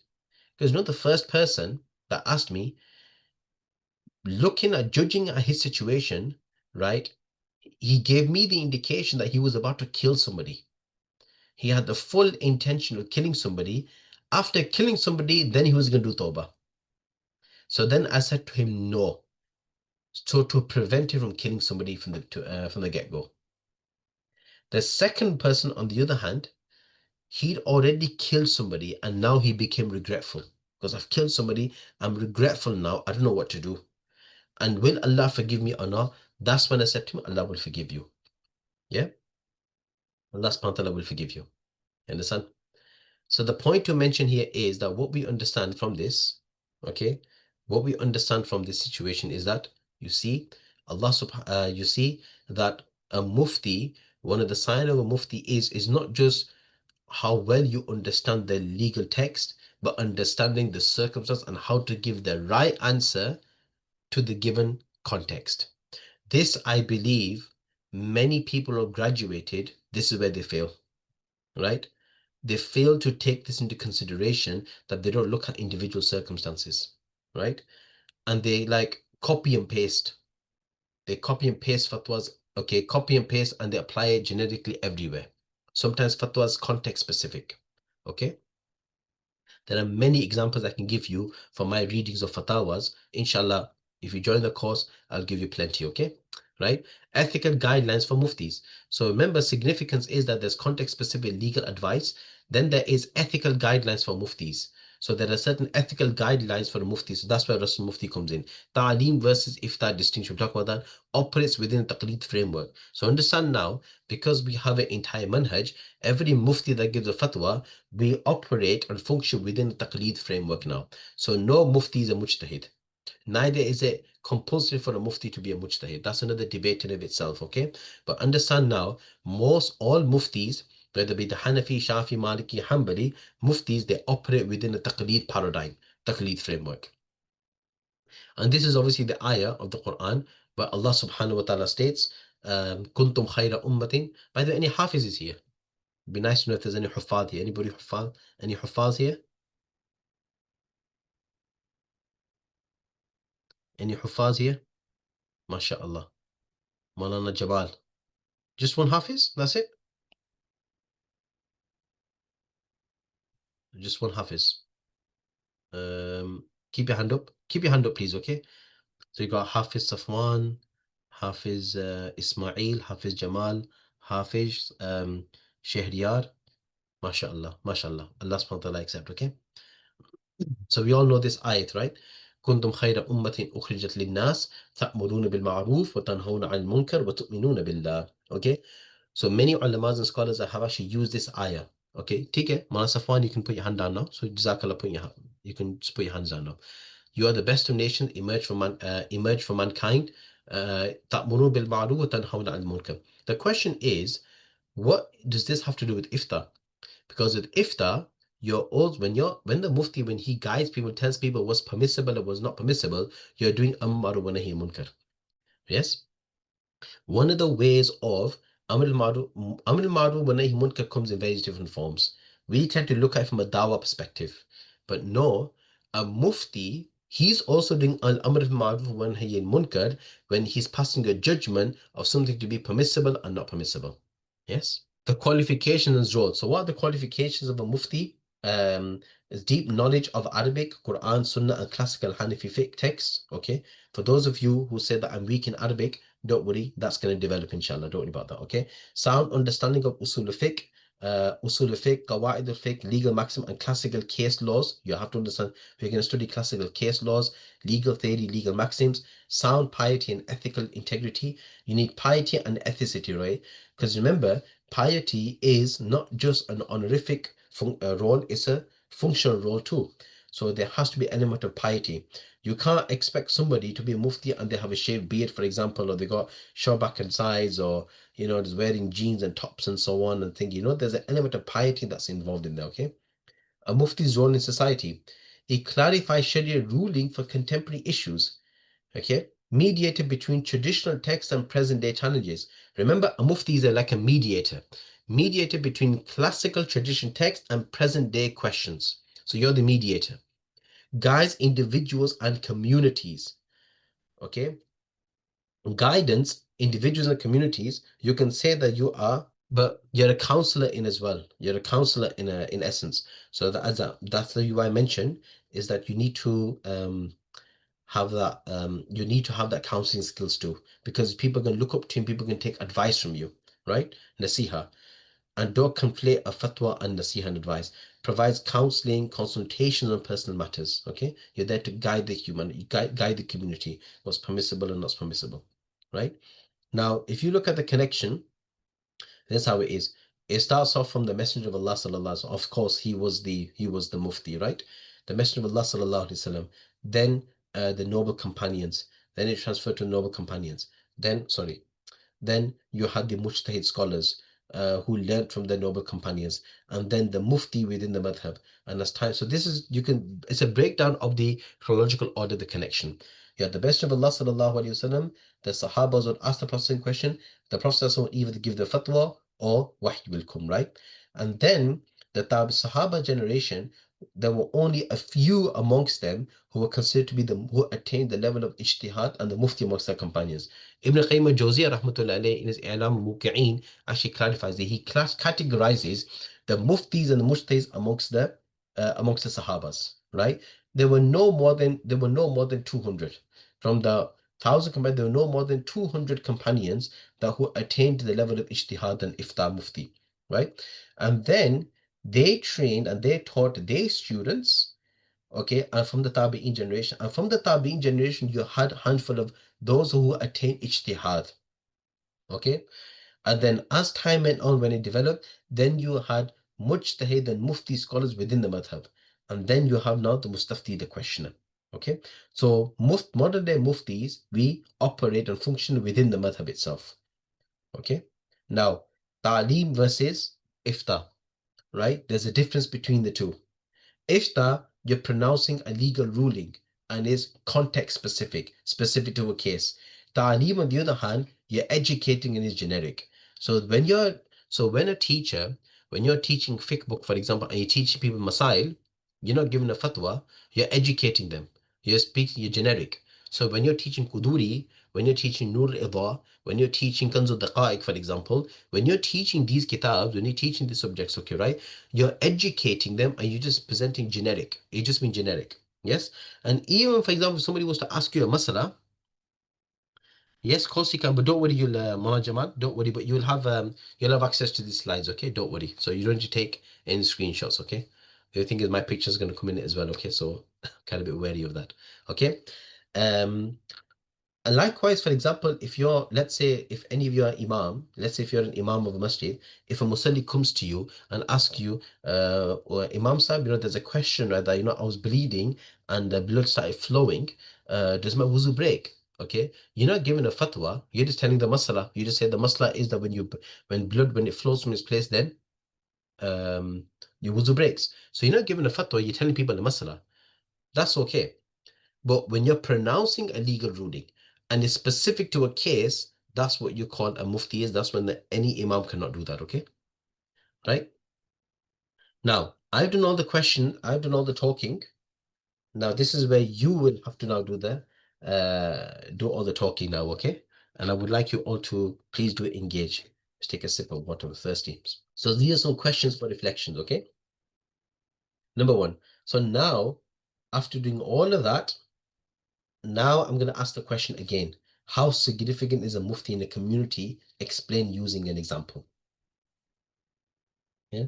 because not the first person that asked me, judging at his situation, right? He gave me the indication that he was about to kill somebody. He had the full intention of killing somebody. After killing somebody, then he was going to do tawbah. So then I said to him, no. So to prevent him from killing somebody from the get-go. The second person, on the other hand, he'd already killed somebody and now he became regretful. Because I've killed somebody, I'm regretful now, I don't know what to do. And will Allah forgive me or not? That's when I said to him, Allah will forgive you. Yeah? Allah subhanahu wa ta'ala will forgive you. You understand? So the point to mention here is that what we understand from this, okay, what we understand from this situation is that you see you see that a mufti, one of the sign of a mufti is not just how well you understand the legal text, but understanding the circumstance and how to give the right answer to the given context. This, I believe, many people who have graduated, this is where they fail, right? They fail to take this into consideration, that they don't look at individual circumstances, right? And they like copy and paste. They copy and paste fatwas, okay, copy and paste, and they apply it genetically everywhere. Sometimes fatwas context specific, okay? There are many examples I can give you from my readings of fatawas. Inshallah, if you join the course, I'll give you plenty, okay? Right? Ethical guidelines for muftis. So remember, significance is that there's context-specific legal advice. Then there is ethical guidelines for muftis. So there are certain ethical guidelines for the mufti. So that's where Rasul Mufti comes in. Ta'aleem versus Ifta distinction, we'll talk about that, operates within the taqleed framework. So understand now, because we have an entire manhaj, every mufti that gives a fatwa, we operate and function within the taqleed framework now. So no mufti is a mujtahid. Neither is it compulsory for a mufti to be a mujtahid. That's another debate in of itself, okay? But understand now, all muftis, whether it be the Hanafi, Shafi, Maliki, Hanbali, muftis, they operate within the taqleed paradigm, taqleed framework. And this is obviously the ayah of the Quran, where Allah subhanahu wa ta'ala states, kuntum khayra ummatin. By the way, any hafiz is here? It'd be nice to know if there's any huffaz here. Anybody huffaz? Any huffaz here? Any huffaz here? MashaAllah. Maulana Jabal. Just one hafiz? That's it? Just one hafiz. Keep your hand up. Keep your hand up, please, okay? So you got Hafiz Safwan, Hafiz Ismail, Hafiz Jamal, Hafiz Shahriyar. MashaAllah. MashaAllah. Allah subhanahu wa ta'ala accept, okay? So we all know this ayat, right? كنتم خير أمة أخرجت للناس تأمرون بالمعروف وتنهون عن المنكر وتؤمنون بالله. Okay, so many ulamas and scholars have actually used this ayah. Okay, take it. Mala Safwan, you can put your hand down now. So Jazakallah, you can just put your hands down now. You are the best of nations, emerge from mankind. تأمرون بالمعروف وتنهون عن المنكر. The question is, what does this have to do with iftar? Because with iftar, when the mufti, when he guides people, tells people what's permissible and what's not permissible, you're doing amr wa nahy munkar. Yes. One of the ways of amr al-ma'ruf wa nahy munkar comes in various different forms. We tend to look at it from a dawah perspective, but no, a mufti, he's also doing al-amr al-ma'ruf wa nahy munkar when he's passing a judgment of something to be permissible and not permissible. Yes. The qualifications and role. So what are the qualifications of a mufti? Is deep knowledge of Arabic, Quran, Sunnah, and classical Hanafi fiqh texts. Okay. For those of you who say that I'm weak in Arabic, don't worry, that's going to develop, inshallah. Don't worry about that. Okay. Sound understanding of usul fiqh, qawaid al-fiqh, legal maxim, and classical case laws. You have to understand, if you're going to study classical case laws, legal theory, legal maxims, sound piety and ethical integrity. You need piety and ethicity, right? Because remember, piety is not just an honorific role, it's a functional role too. So there has to be an element of piety. You can't expect somebody to be a mufti and they have a shaved beard, for example, or they got short back and sides, or just wearing jeans and tops and so on, and think, there's an element of piety that's involved in there, okay? A mufti's role in society. It clarifies Sharia ruling for contemporary issues, okay? Mediator between traditional texts and present day challenges. Remember, a mufti is like a mediator. Mediator between classical tradition text and present day questions. So you're the mediator. Guides individuals and communities. Okay. Guidance, individuals and communities, you can say that you are, but you're a counselor in as well. You're a counselor in essence. So that's the UI I mentioned, is that you need to have that counseling skills too, because people can look up to you, people can take advice from you, right? Nasiha. And don't conflate a fatwa and nasiha and advice. Provides counseling, consultations on personal matters. Okay, you're there to guide the community, what's permissible and not permissible, right? Now, if you look at the connection, that's how it is. It starts off from the Messenger of Allah sallallahu alaihi wasallam. Of course, he was the Mufti, right? The Messenger of Allah sallallahu alaihi wasallam. Then the noble companions. Then it transferred to noble companions. Then you had the Mujtahid scholars who learned from the noble companions, and then the Mufti within the Madhhab. And as time, so this is it's a breakdown of the chronological order, the connection. You had the Messenger of Allah sallallahu alaihi wasallam. The Sahabas would ask the Prophet a question. The Prophet would either give the fatwa or wahy will come, right? And then the Sahaba generation, there were only a few amongst them who were considered to be who attained the level of ijtihad and the Mufti amongst their companions. Ibn Qayyim al-Jawziyya rahmatullah alayhi in his 𝐼لام الْمُوقِعِينَ actually clarifies that he categorizes the Muftis and the Mujtahids amongst the Sahabas, right? There were no more than 200 from the 1,000 companions. There were no more than 200 companions that who attained the level of ijtihad and Ifta Mufti, right? And then they trained and they taught their students, okay, and from the Tabi'in generation. And from the Tabi'in generation, you had a handful of those who attained ijtihad, okay? And then as time went on, when it developed, then you had Mujtahid and Mufti scholars within the Madhhab. And then you have now the Mustafti, the questioner. Okay, so modern day Muftis, we operate and function within the Madhhab itself. Okay, now Ta'leem versus Ifta, right? There's a difference between the two. Ifta, you're pronouncing a legal ruling and is context specific to a case. Ta'leem, on the other hand, you're educating and is generic. So when you're teaching fiqh book, for example, and you're teaching people masail, you're not giving a fatwa, you're educating them. You're generic. So when you're teaching Quduri, when you're teaching Nur al-Idha, when you're teaching Kanz al-Daqa'iq, for example, when you're teaching these kitabs, when you're teaching these subjects, okay, right? You're educating them and you're just presenting generic. You just mean generic. Yes? And even, for example, if somebody was to ask you a masala, yes, of course you can, but don't worry, Mawlana Jamal, don't worry, but you'll have access to these slides, okay? Don't worry. So you don't need to take any screenshots, okay? The other thing is my picture is going to come in as well, okay? So kind of a bit wary of that, okay? And likewise, for example, if you're, let's say, if any of you are imam, let's say if you're an imam of a masjid, if a musalli comes to you and asks you, or Imam Sahib, there's a question, right, that, I was bleeding and the blood started flowing, does my wuzu break? Okay, you're not giving a fatwa, you're just telling the masala. You just say the masala is that when it flows from its place, then your wuzu breaks. So you're not giving a fatwa, you're telling people the masala. That's okay. But when you're pronouncing a legal ruling and it's specific to a case, that's what you call a mufti is. That's when any imam cannot do that, okay? Right? Now, I've done all the question, I've done all the talking. Now, this is where you will have to now do all the talking now, okay? And I would like you all to please do engage. Let's take a sip of water, I'm thirsty. So these are some questions for reflections, okay? Number one. So now, after doing all of that, now I'm going to ask the question again. How significant is a mufti in a community? Explain using an example. Yeah.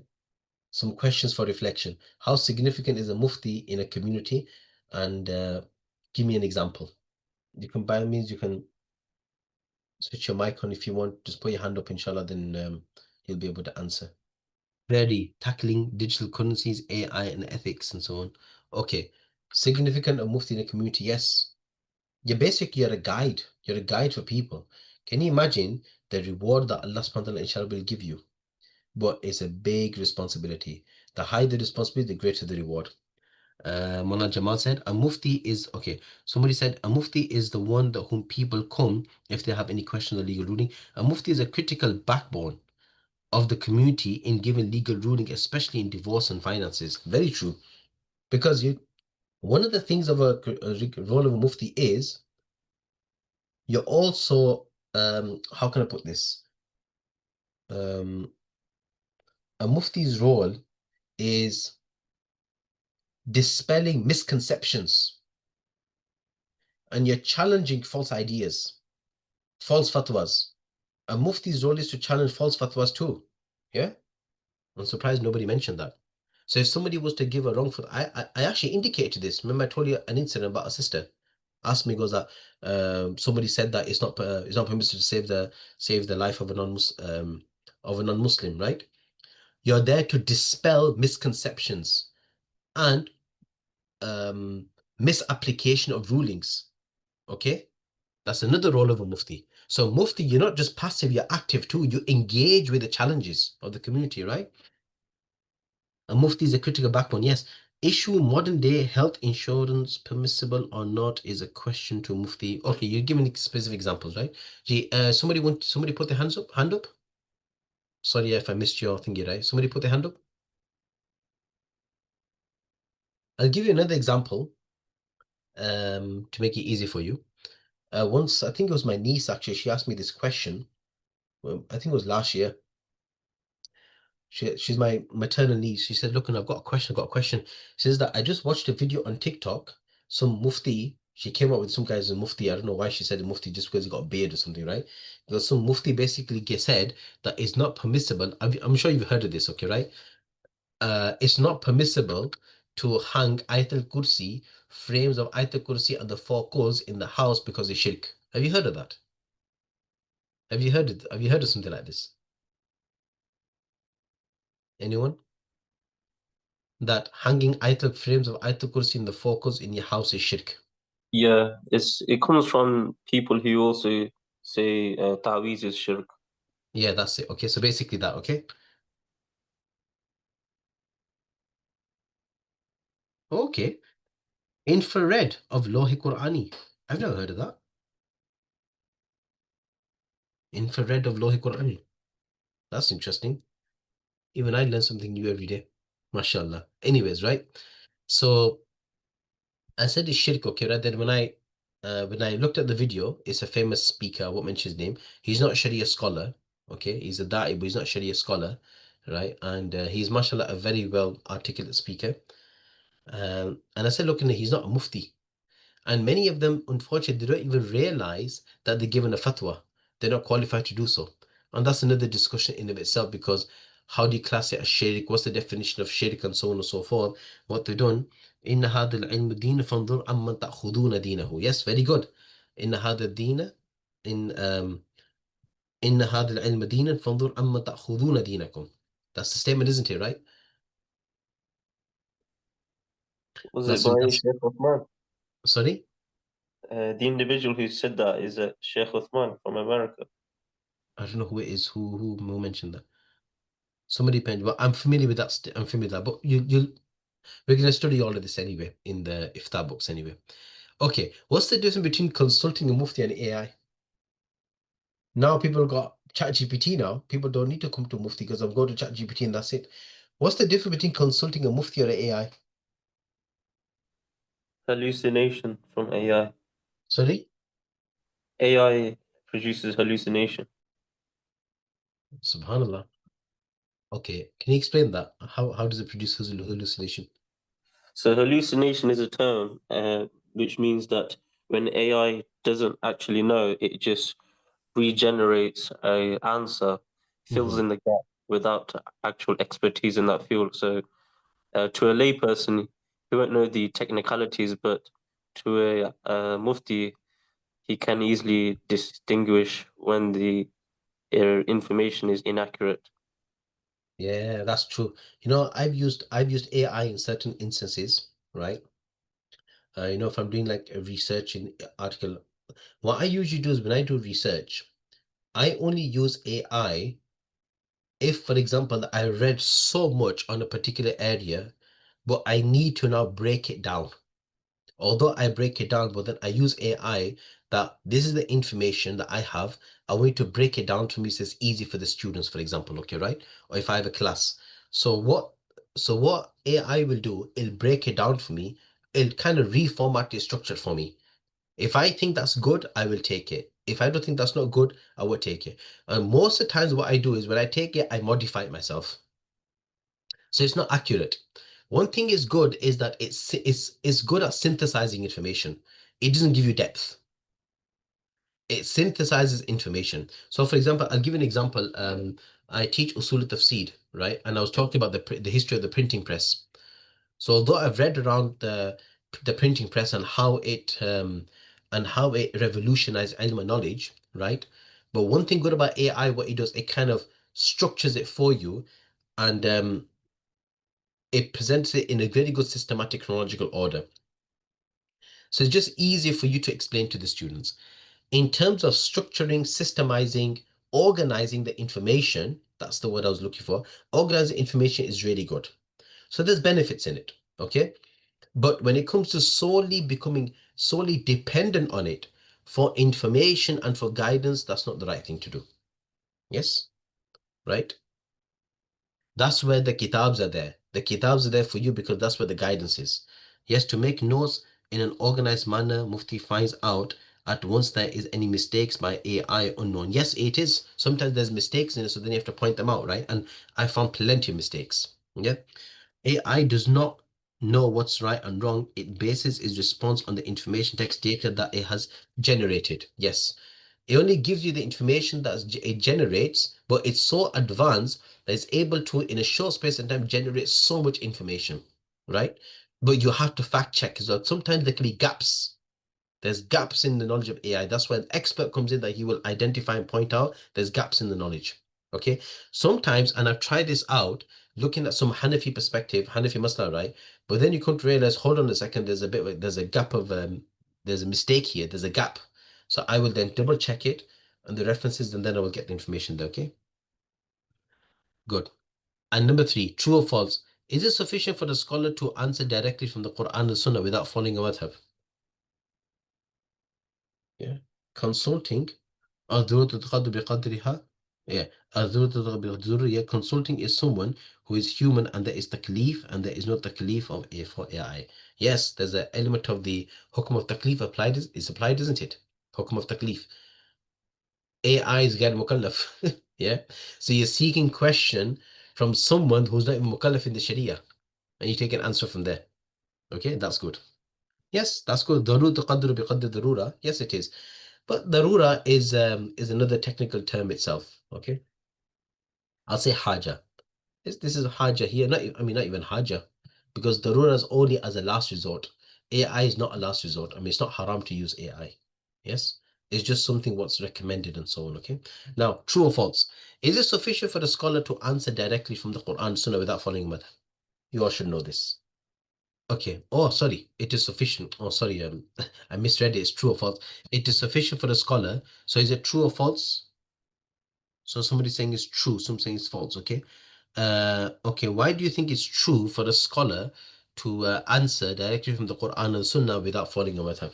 Some questions for reflection. How significant is a mufti in a community? And give me an example. You can, by all means, you can switch your mic on if you want. Just put your hand up, inshallah, then you'll be able to answer. Very tackling digital currencies, AI, and ethics, and so on. Okay. Significant a mufti in a community? Yes. You're a guide. You're a guide for people. Can you imagine the reward that Allah subhanahu wa ta'ala inshallah will give you? But it's a big responsibility. The higher the responsibility, the greater the reward. Mawlana Jamal said, a mufti is, okay, somebody said, a mufti is the one that whom people come if they have any questions on legal ruling. A mufti is a critical backbone of the community in giving legal ruling, especially in divorce and finances. Very true. Because one of the things of a role of a mufti is, you're also, how can I put this? A mufti's role is dispelling misconceptions, and you're challenging false ideas, false fatwas. A mufti's role is to challenge false fatwas too. Yeah, I'm surprised nobody mentioned that. So if somebody was to give a wrong fatwa, I actually indicated this. Remember, I told you an incident about a sister asked me, goes that somebody said that it's not permissible to save the life of a non-Muslim, right? You're there to dispel misconceptions and misapplication of rulings. Okay, that's another role of a mufti. So mufti, you're not just passive, you're active too. You engage with the challenges of the community, right? A mufti is a critical backbone. Yes. Issue modern day health insurance permissible or not is a question to mufti. Okay, you're giving specific examples, right? Gee, somebody put their hands up, hand up. Sorry if I missed your thingy, right? Somebody put their hand up. I'll give you another example to make it easy for you. Once, I think it was my niece actually, she asked me this question. Well, I think it was last year. She's my maternal niece. She said, look, and I've got a question, She says that I just watched a video on TikTok. Some mufti, she came up with some guys in mufti. I don't know why she said mufti, just because he got a beard or something, right? Because some mufti basically said that it's not permissible. I'm sure you've heard of this, okay, right? It's not permissible to hang Ayatul Kursi, frames of Ayatul Kursi and the four calls in the house because it's shirk. Have you heard of that? Have you heard of something like this? Anyone? That hanging frames of Ayatul Kursi in the four calls in your house is shirk. Yeah, it comes from people who also say ta'weez is shirk. Yeah, that's it. Okay, so basically that, okay? Okay. Infrared of 𝐻𝐿 Qur'ani. I've never heard of that. Infrared of 𝐻𝐿 Qur'ani. That's interesting. Even I learn something new every day. MashaAllah. Anyways, right? So I said it's shirk, okay, right? Then when I looked at the video, it's a famous speaker, I won't mention his name. He's not Sharia scholar, okay? He's a da'i, but he's not Sharia scholar, right? And he's, mashallah, a very well articulate speaker. And I said, look, he's not a mufti. And many of them, unfortunately, they don't even realize that they're given a fatwa. They're not qualified to do so. And that's another discussion in of itself, because how do you class it as shirk? What's the definition of shirk and so on and so forth? What they've done. إن هذا العلم دين فانظر عمن تأخذون دينه. Yes, very good. إن هذا الدين إن هذا العلم دين فانظر عمن تأخذون دينكم. That's the statement, isn't it, right? Was it That's by that's Sheikh Uthman? sorry? The individual who said that is Sheikh Uthman from America. I don't know who it is who mentioned that. Somebody penned, but I'm familiar with that. I'm familiar with that. But we're going to study all of this anyway in the Ifta books anyway. Okay, what's the difference between consulting a mufti and AI? Now people got ChatGPT now. People don't need to come to mufti because I'm going to ChatGPT and that's it. What's the difference between consulting a mufti or an AI? Hallucination from AI. Sorry? AI produces hallucination. Subhanallah. Okay, can you explain that? How does it produce hallucination? So hallucination is a term which means that when AI doesn't actually know, it just regenerates a answer, fills Mhm. in the gap without actual expertise in that field. So to a layperson, he won't know the technicalities, but to a mufti, he can easily distinguish when the information is inaccurate. Yeah, that's true. I've used AI in certain instances, right? If I'm doing like a research in article, what I usually do is when I do research, I only use AI if, for example, I read so much on a particular area, but I need to now break it down. Although I break it down, but then I use AI that this is the information that I have. I want you to break it down to me so it's easy for the students, for example, okay, right? Or if I have a class. So what AI will do, it'll break it down for me. It'll kind of reformat the structure for me. If I think that's good, I will take it. If I don't think that's not good, I will take it. And most of the times what I do is when I take it, I modify it myself. So it's not accurate. One thing is good is that it's good at synthesizing information. It doesn't give you depth. It synthesizes information. So for example, I'll give you an example. I teach usul tafsir, right? And I was talking about the history of the printing press. So although I've read around the printing press and how it revolutionized ilm and knowledge, right? But one thing good about AI, what it does, it kind of structures it for you, and it presents it in a very good systematic chronological order. So it's just easier for you to explain to the students. In terms of structuring, systemizing, organizing the information, that's the word I was looking for. Organizing information is really good. So there's benefits in it, okay? But when it comes to becoming solely dependent on it for information and for guidance, that's not the right thing to do. Yes, right? That's where the kitabs are there. The kitabs are there for you because that's where the guidance is. Yes, to make notes in an organized manner, Mufti finds out at once there is any mistakes by AI unknown. Yes, it is. Sometimes there's mistakes in it, so then you have to point them out, right? And I found plenty of mistakes. Yeah. AI does not know what's right and wrong. It bases its response on the information text data that it has generated. Yes. It only gives you the information that it generates, but it's so advanced that it's able to, in a short space of time, generate so much information, right? But you have to fact check as well. Sometimes there can be gaps. There's gaps in the knowledge of AI. That's where an expert comes in, that he will identify and point out there's gaps in the knowledge. Okay. Sometimes, and I've tried this out, looking at some Hanafi perspective, Hanafi masala, right? But then you come to realize, hold on a second, there's a gap of there's a mistake here, there's a gap. So I will then double check it and the references, and then I will get the information there. Okay. Good. And number 3, true or false? Is it sufficient for the scholar to answer directly from the Quran and Sunnah without following a madhab? Yeah. Consulting, yeah, yeah, consulting is someone who is human, and there is taklif and there is no taklif of A for AI. Yes, there's an element of the hukm of taklif applied, is applied, isn't it? Hukm of taklif. AI is ghair mukallaf. Yeah. So you're seeking question from someone who's not even mukallaf in the Sharia, and you take an answer from there. Okay, that's good. Yes, that's good. ضرورة تقدر بقدر ضرورة. Yes, it is. But darura is another technical term itself. Okay, I'll say haja. This is haja here. Not not even haja, because darura is only as a last resort. AI is not a last resort. I mean, it's not haram to use AI. Yes, it's just something what's recommended and so on. Okay. Now, true or false? Is it sufficient for the scholar to answer directly from the Quran Sunnah without following madhab? You all should know this. Okay. Oh, sorry. It is sufficient. Oh, sorry. I misread it. It's true or false. It is sufficient for the scholar. So is it true or false? So somebody's saying it's true, some saying it's false. Okay. Okay. Why do you think it's true for a scholar to answer directly from the Quran and Sunnah without following a madhab?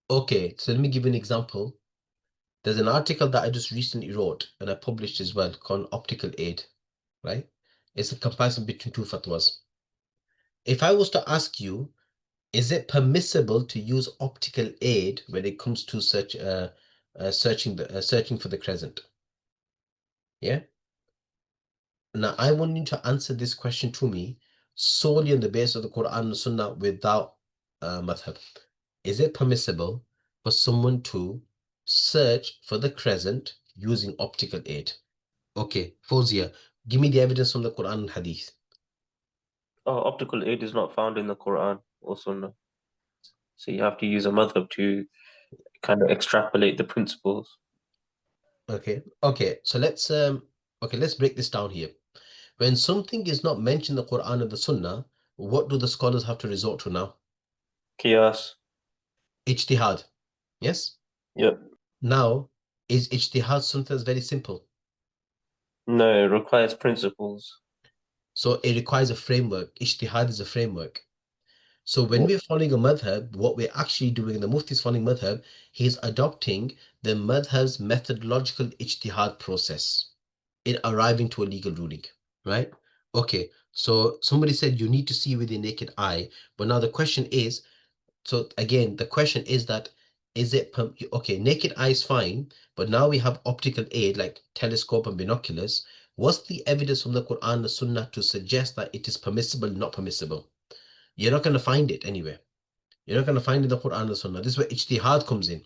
Okay. So let me give you an example. There's an article that I just recently wrote and I published as well called Optical Aid, right? It's a comparison between two fatwas. If I was to ask you, is it permissible to use optical aid when it comes to searching for the crescent? Yeah. Now, I want you to answer this question to me solely on the basis of the Quran and Sunnah without madhab. Is it permissible for someone to search for the crescent using optical aid? Okay, Fawzia, give me the evidence from the Quran and Hadith. Optical aid is not found in the Quran or Sunnah. So you have to use a madhab to kind of extrapolate the principles. Okay, so let's break this down here. When something is not mentioned in the Quran or the Sunnah, what do the scholars have to resort to now? Qiyas. Ijtihad. Yes? Yep. Now, is ijtihad something that's very simple? No, it requires principles. So it requires a framework. Ijtihad is a framework. So when Yep. we're following a madhab, what we're actually doing, the Mufti is following madhab, he's adopting the madhab's methodological ijtihad process in arriving to a legal ruling, right? Okay, so somebody said you need to see with your naked eye, but now the question is, so again, the question is that, okay, naked eye is fine, but now we have optical aid like telescope and binoculars. What's the evidence from the Quran and the Sunnah to suggest that it is permissible, not permissible? You're not going to find it anywhere. You're not going to find it in the Quran and the Sunnah. This is where ijtihad comes in.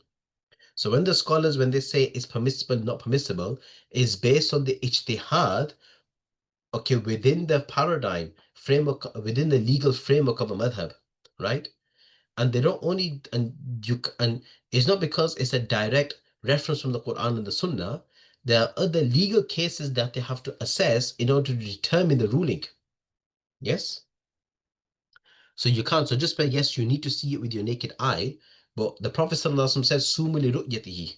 So when the scholars, when they say it's permissible, not permissible, is based on the ijtihad, okay, within the paradigm framework, within the legal framework of a madhab, right? And they don't and it's not because it's a direct reference from the Quran and the Sunnah there are other legal cases that they have to assess in order to determine the ruling. Yes? So you can't, so just by yes, you need to see it with your naked eye, but the Prophet ﷺ says, Sumu li ru'yatihi,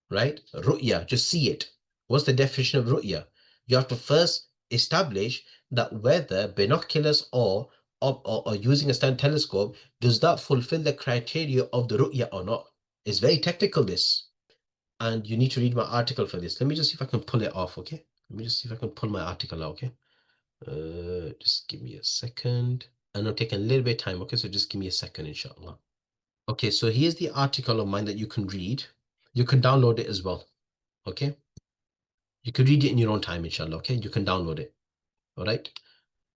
right? Ru'ya, just see it. What's the definition of ru'ya? You have to first establish that whether binoculars or using a standard telescope, does that fulfill the criteria of the ru'ya or not? It's very technical, this. And you need to read my article for this. Let me just see if I can pull it off, okay? Let me just see if I can pull my article out, okay? Just give me a second. And it'll take a little bit of time, okay? So just give me a second, inshallah. Okay, so here's the article of mine that you can read. You can download it as well, okay? You can read it in your own time, inshallah, okay? You can download it, all right?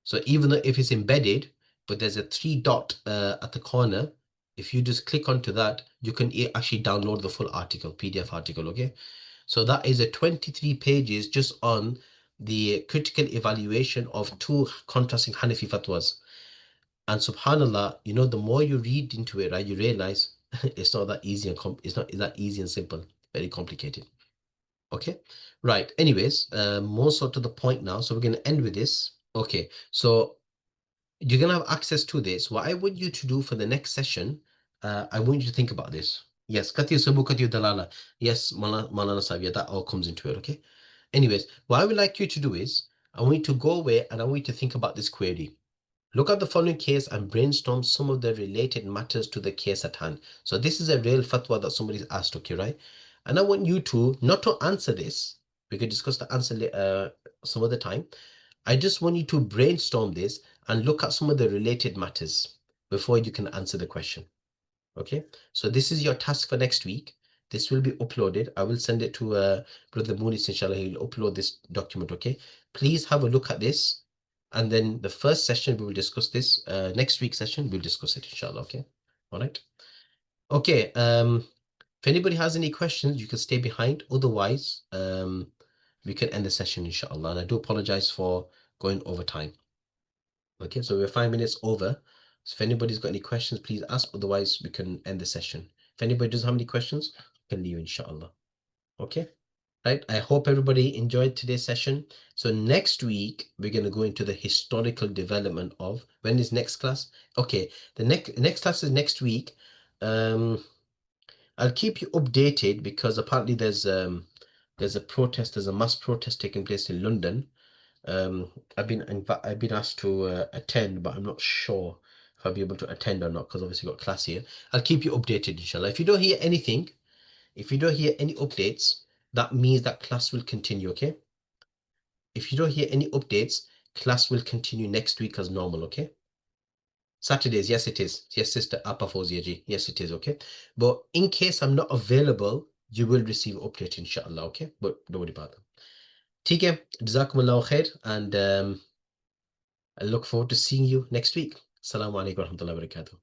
So even though if it's embedded, but there's a 3 dot at the corner, if you just click onto that, you can actually download the full article, PDF article, okay? So that is a 23 pages just on the critical evaluation of 2 contrasting Hanafi fatwas. And subhanallah, you know, the more you read into it, right, you realize it's not that easy and it's not that easy and simple, very complicated. Okay, right. Anyways, more so to the point now. So we're going to end with this. Okay, so you're going to have access to this. What I want you to do for the next session, I want you to think about this. Yes, Qadha and Fatwa. Yes, Malana Savia, that all comes into it. Okay. Anyways, what I would like you to do is, I want you to go away and I want you to think about this query. Look at the following case and brainstorm some of the related matters to the case at hand. So this is a real fatwa that somebody's asked, okay, right? And I want you to, not to answer this, we could discuss the answer some other time. I just want you to brainstorm this and look at some of the related matters before you can answer the question. Okay, so this is your task for next week. This will be uploaded. I will send it to Brother Moonis, inshallah. He'll upload this document, okay? Please have a look at this. And then the first session, we will discuss this. Next week's session, we'll discuss it, inshallah, okay? All right. Okay, if anybody has any questions, you can stay behind. Otherwise, we can end the session, inshallah. And I do apologize for going over time. Okay, so we're 5 minutes over. So if anybody's got any questions, please ask. Otherwise, we can end the session. If anybody doesn't have any questions, we can leave, inshallah. Okay, right. I hope everybody enjoyed today's session. So next week, we're going to go into the historical development of, when is next class? Okay, the next class is next week. I'll keep you updated because apparently there's a protest, there's a mass protest taking place in London. I've been asked to attend, but I'm not sure if I'll be able to attend or not because obviously got class here. I'll keep you updated, inshallah. If you don't hear anything, if you don't hear any updates, that means that class will continue, okay? If you don't hear any updates, class will continue next week as normal, okay? Saturdays, yes, it is. Yes, Sister 𝐴𝐵𝐴𝐺. Yes, it is, okay? But in case I'm not available, you will receive update, inshallah, okay? But don't worry about them. ठीक है, Jazakumullahu khair, and I look forward to seeing you next week. Assalamu alaikum warahmatullahi wabarakatuh.